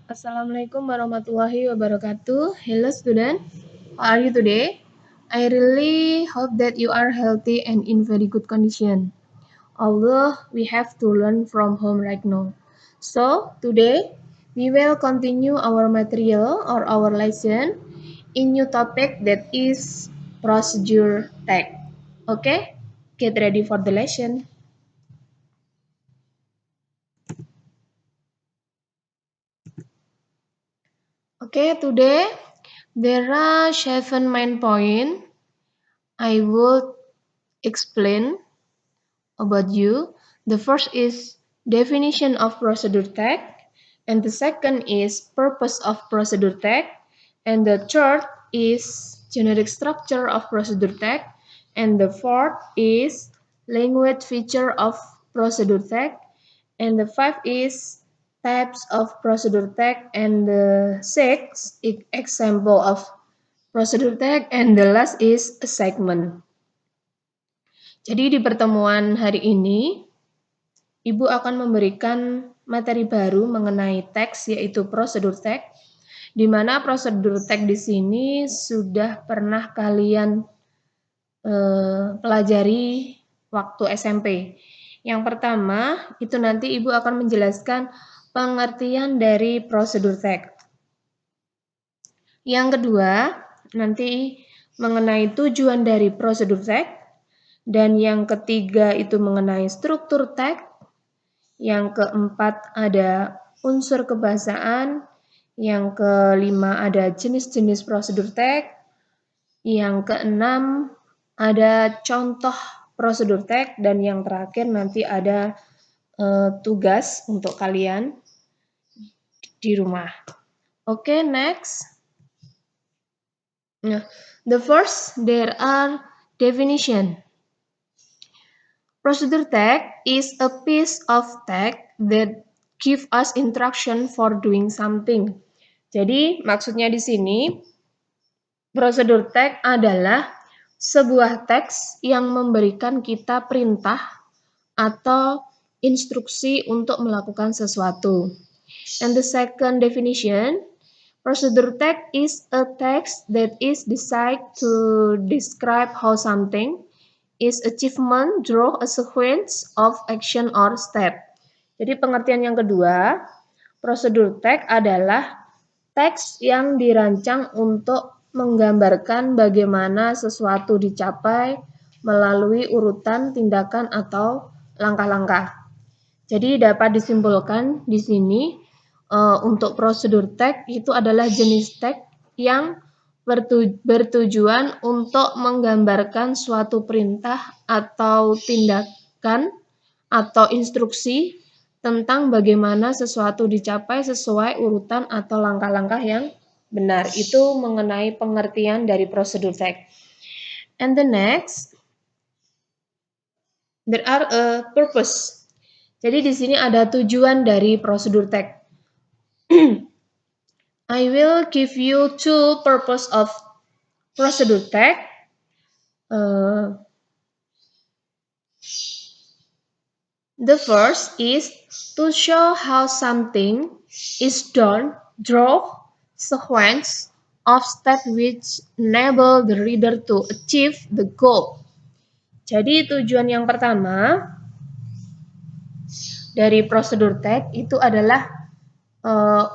Assalamualaikum warahmatullahi wabarakatuh. Hello student, how are you today? I really hope that you are healthy and in very good condition. Although we have to learn from home right now. So today we will continue our material or our lesson in new topic that is procedure tag. Okay, get ready for the lesson. Okay, today there are 7 main points I will explain about you. The first is definition of procedure tag, and the second is purpose of procedure tag, and the third is generic structure of procedure tag, and the fourth is language feature of procedure tag, and the fifth is types of procedure tag, and the sixth example of procedure tag, and the last is a segment. Jadi di pertemuan hari ini, Ibu akan memberikan materi baru mengenai teks, yaitu prosedur tag, di mana prosedur tag di sini sudah pernah kalian pelajari waktu SMP. Yang pertama, itu nanti Ibu akan menjelaskan pengertian dari prosedur tag. Yang kedua, nanti mengenai tujuan dari prosedur tag. Dan yang ketiga itu mengenai struktur tag. Yang keempat ada unsur kebahasaan. Yang kelima ada jenis-jenis prosedur tag. Yang keenam ada contoh prosedur tag. Dan yang terakhir nanti ada tugas untuk kalian di rumah. Okay, next. The first, there are definition. Procedure tag is a piece of tag that give us instruction for doing something. Jadi maksudnya di sini prosedur tag adalah sebuah teks yang memberikan kita perintah atau instruksi untuk melakukan sesuatu. And the second definition, procedure tag is a text that is designed to describe how something is achievement, draw a sequence of action or step. Jadi pengertian yang kedua, prosedur tag adalah teks yang dirancang untuk menggambarkan bagaimana sesuatu dicapai melalui urutan tindakan atau langkah-langkah. Jadi dapat disimpulkan di sini untuk prosedur tag itu adalah jenis tag yang bertujuan untuk menggambarkan suatu perintah atau tindakan atau instruksi tentang bagaimana sesuatu dicapai sesuai urutan atau langkah-langkah yang benar. Itu mengenai pengertian dari prosedur tag. And the next, there are a purpose. Jadi di sini ada tujuan dari prosedur tag. I will give you two purpose of procedure tag. The first is to show how something is done, draw sequence of steps which enable the reader to achieve the goal. Jadi tujuan yang pertama dari prosedur tag itu adalah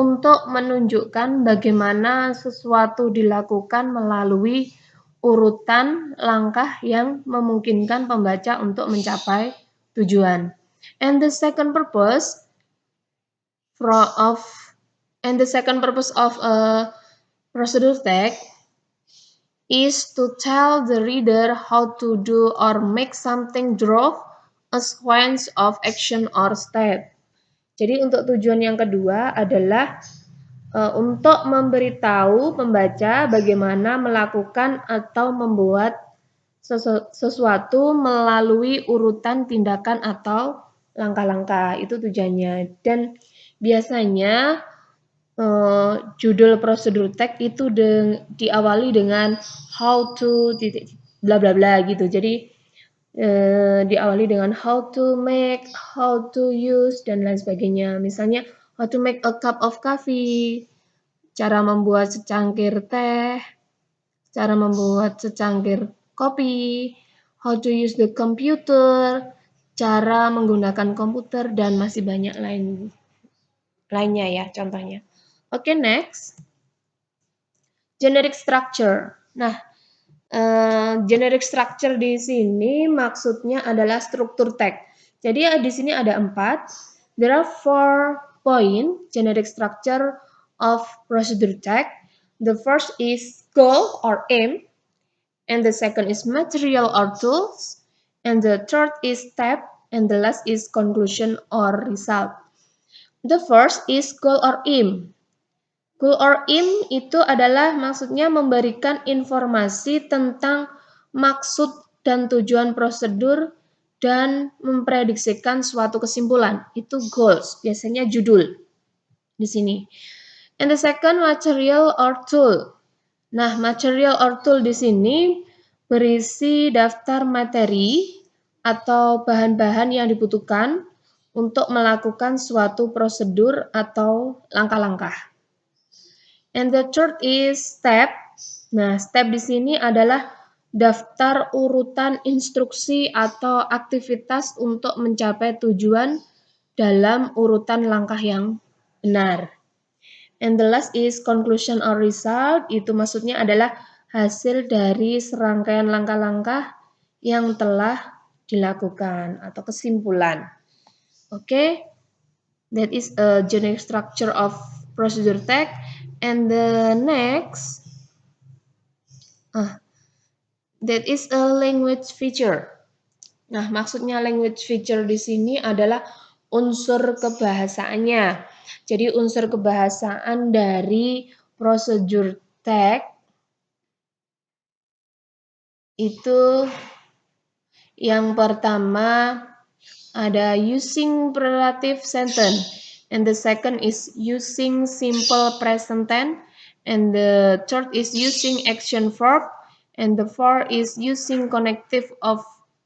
untuk menunjukkan bagaimana sesuatu dilakukan melalui urutan langkah yang memungkinkan pembaca untuk mencapai tujuan. And the second purpose of procedure tag is to tell the reader how to do or make something, draw a sequence of action or step. Jadi untuk tujuan yang kedua adalah untuk memberitahu pembaca bagaimana melakukan atau membuat sesuatu melalui urutan tindakan atau langkah-langkah. Itu tujuannya. Dan biasanya judul prosedur tag itu diawali dengan how to bla bla bla gitu. Jadi diawali dengan how to make, how to use, dan lain sebagainya. Misalnya, how to make a cup of coffee, cara membuat secangkir teh, cara membuat secangkir kopi, how to use the computer, cara menggunakan komputer, dan masih banyak lainnya ya contohnya. Oke, next. Generic structure. Nah, generic structure di sini maksudnya adalah struktur tag. Jadi di sini ada 4. There are 4 point generic structure of procedure tag. The first is goal or aim, and the second is material or tools, and the third is step, and the last is conclusion or result. The first is goal or aim. Goal or aim itu adalah maksudnya memberikan informasi tentang maksud dan tujuan prosedur dan memprediksikan suatu kesimpulan. Itu goals, biasanya judul di sini. And the second, material or tool. Nah, material or tool di sini berisi daftar materi atau bahan-bahan yang dibutuhkan untuk melakukan suatu prosedur atau langkah-langkah. And the third is step. Nah, step di sini adalah daftar urutan instruksi atau aktivitas untuk mencapai tujuan dalam urutan langkah yang benar. And the last is conclusion or result. Itu maksudnya adalah hasil dari serangkaian langkah-langkah yang telah dilakukan atau kesimpulan. Okay, that is a generic structure of procedure tag. And the next, that is a language feature. Nah, maksudnya language feature di sini adalah unsur kebahasaannya. Jadi unsur kebahasaan dari procedure tag itu yang pertama ada using relative sentence, and the second is using simple present tense, and the third is using action verb, and the fourth is using connective of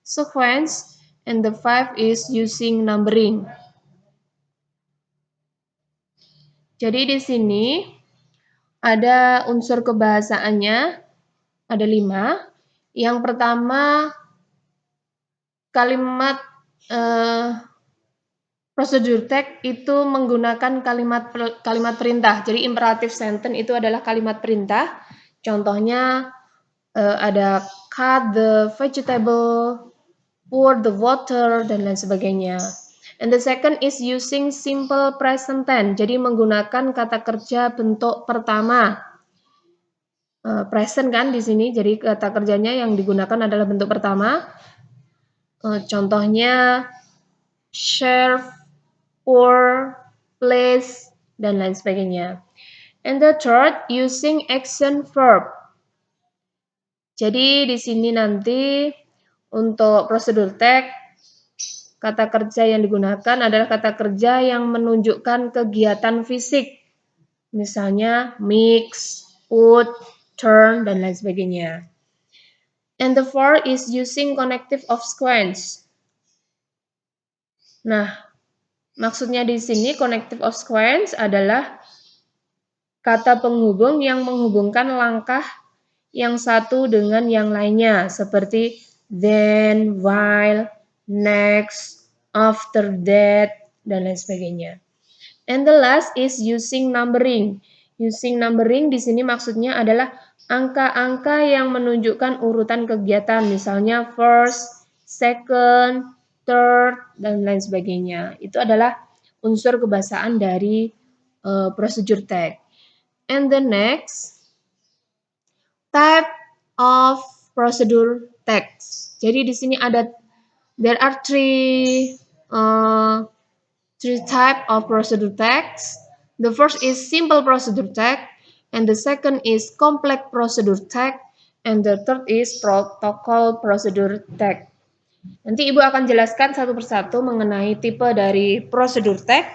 sequence, and the fifth is using numbering. Jadi di sini ada unsur kebahasaannya, ada 5. Yang pertama, kalimat procedure tag itu menggunakan kalimat perintah. Jadi imperative sentence itu adalah kalimat perintah. Contohnya ada cut the vegetable, pour the water, dan lain sebagainya. And the second is using simple present tense. Jadi menggunakan kata kerja bentuk pertama. Present kan di sini. Jadi kata kerjanya yang digunakan adalah bentuk pertama. Contohnya serve, pour, place, dan lain sebagainya. And the third, using action verb. Jadi di sini nanti untuk prosedur tag, kata kerja yang digunakan adalah kata kerja yang menunjukkan kegiatan fisik. Misalnya mix, put, turn, dan lain sebagainya. And the fourth is using connective of sequence. Nah, maksudnya di sini connective of sequence adalah kata penghubung yang menghubungkan langkah yang satu dengan yang lainnya, seperti then, while, next, after that, dan lain sebagainya. And the last is using numbering. Using numbering di sini maksudnya adalah angka-angka yang menunjukkan urutan kegiatan, misalnya first, second, third, dan lain sebagainya. Itu adalah unsur kebahasaan dari procedure tag. And the next, type of procedure tags. Jadi di sini there are three type of procedure tags. The first is simple procedure tag, and the second is complex procedure tag, and the third is protocol procedure tag. Nanti Ibu akan jelaskan satu persatu mengenai tipe dari procedure tag.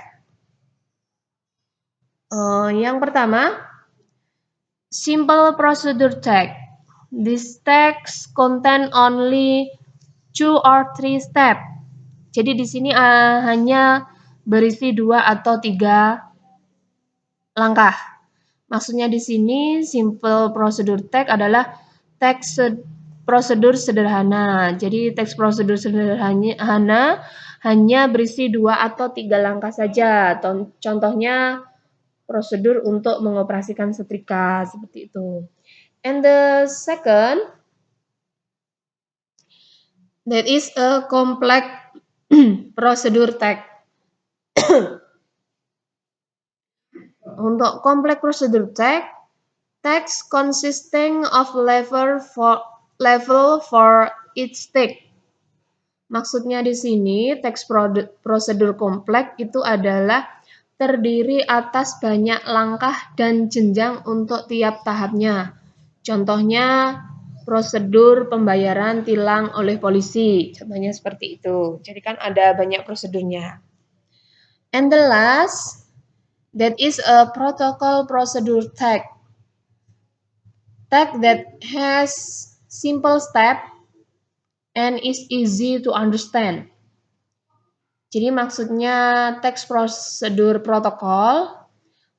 Yang pertama, simple procedure tag. These tags contain only 2 or 3 steps. Jadi di sini hanya berisi 2 atau 3 langkah. Maksudnya di sini simple procedure tag adalah teks prosedur sederhana. Jadi teks prosedur sederhana hanya berisi 2 atau 3 langkah saja. Contohnya prosedur untuk mengoperasikan setrika seperti itu. And the second, that is a complex procedure tag. Untuk complex procedure tag, text consisting of level for each step. Maksudnya di sini teks prosedur kompleks itu adalah terdiri atas banyak langkah dan jenjang untuk tiap tahapnya. Contohnya prosedur pembayaran tilang oleh polisi. Contohnya seperti itu. Jadi kan ada banyak prosedurnya. And the last, that is a protocol procedure tag. Tag that has simple step and is easy to understand. Jadi maksudnya teks prosedur protokol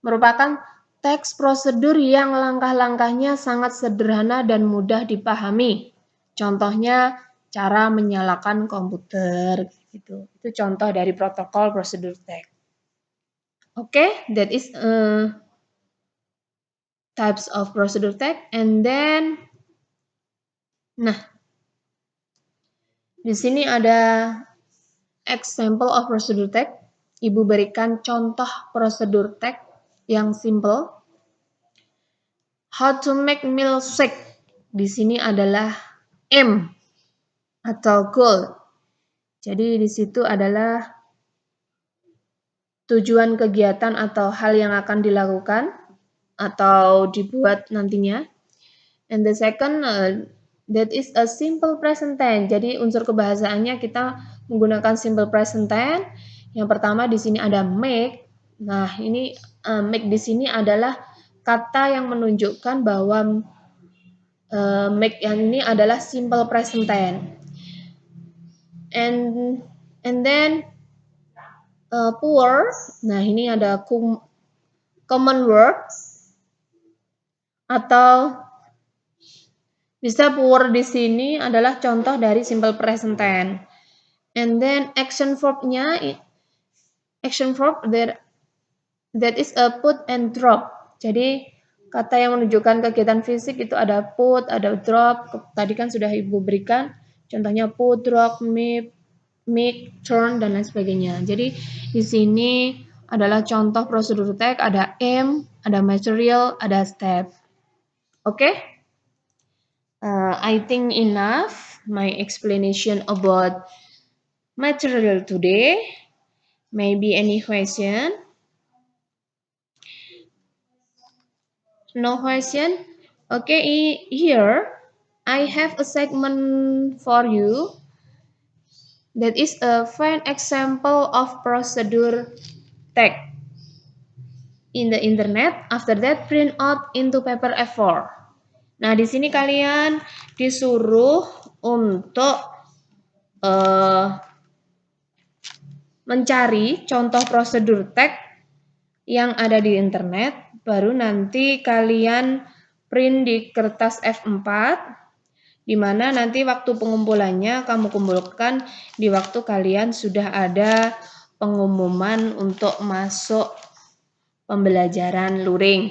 merupakan teks prosedur yang langkah-langkahnya sangat sederhana dan mudah dipahami. Contohnya cara menyalakan komputer gitu. Itu contoh dari protokol prosedur tag. Okay, that is types of procedure tag. And then di sini ada example of procedure tag. Ibu berikan contoh prosedur tag yang simple. How to make milkshake. Di sini adalah aim atau goal. Jadi di situ adalah tujuan kegiatan atau hal yang akan dilakukan atau dibuat nantinya. And the second, that is a simple present tense. Jadi unsur kebahasaannya kita menggunakan simple present tense. Yang pertama di sini ada make. Nah, ini make di sini adalah kata yang menunjukkan bahwa make yang ini adalah simple present tense. And then poor. Nah, ini ada common word atau bisa poor di sini adalah contoh dari simple present tense. And then action verb-nya, action verb that is a put and drop. Jadi kata yang menunjukkan kegiatan fisik itu ada put, ada drop. Tadi kan sudah Ibu berikan contohnya put, drop, make, turn, dan lain sebagainya. Jadi di sini adalah contoh prosedur tag, ada aim, ada material, ada step. Oke? I think enough my explanation about material today. Maybe any question? No question? Okay, here I have a segment for you. That is a fine example of procedure tag in the internet. After that, print out into paper A4. Nah, di sini kalian disuruh untuk mencari contoh prosedur tag yang ada di internet. Baru nanti kalian print di kertas F4. Di mana nanti waktu pengumpulannya kamu kumpulkan di waktu kalian sudah ada pengumuman untuk masuk pembelajaran luring.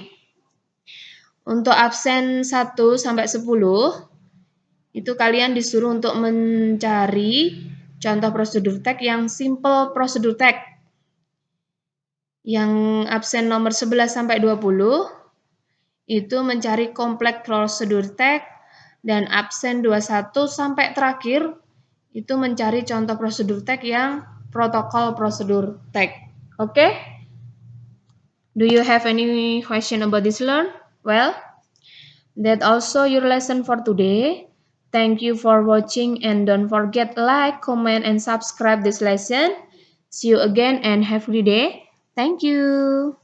Untuk absen 1 sampai 10 itu kalian disuruh untuk mencari contoh prosedur tag yang simple prosedur tag. Yang absen nomor 11 sampai 20 itu mencari complex prosedur tag. Dan absen 21 sampai terakhir itu mencari contoh prosedur tag yang protokol prosedur tag. Okay? Do you have any question about this learn? Well, that also your lesson for today. Thank you for watching and don't forget like, comment, and subscribe this lesson. See you again and have a good day. Thank you.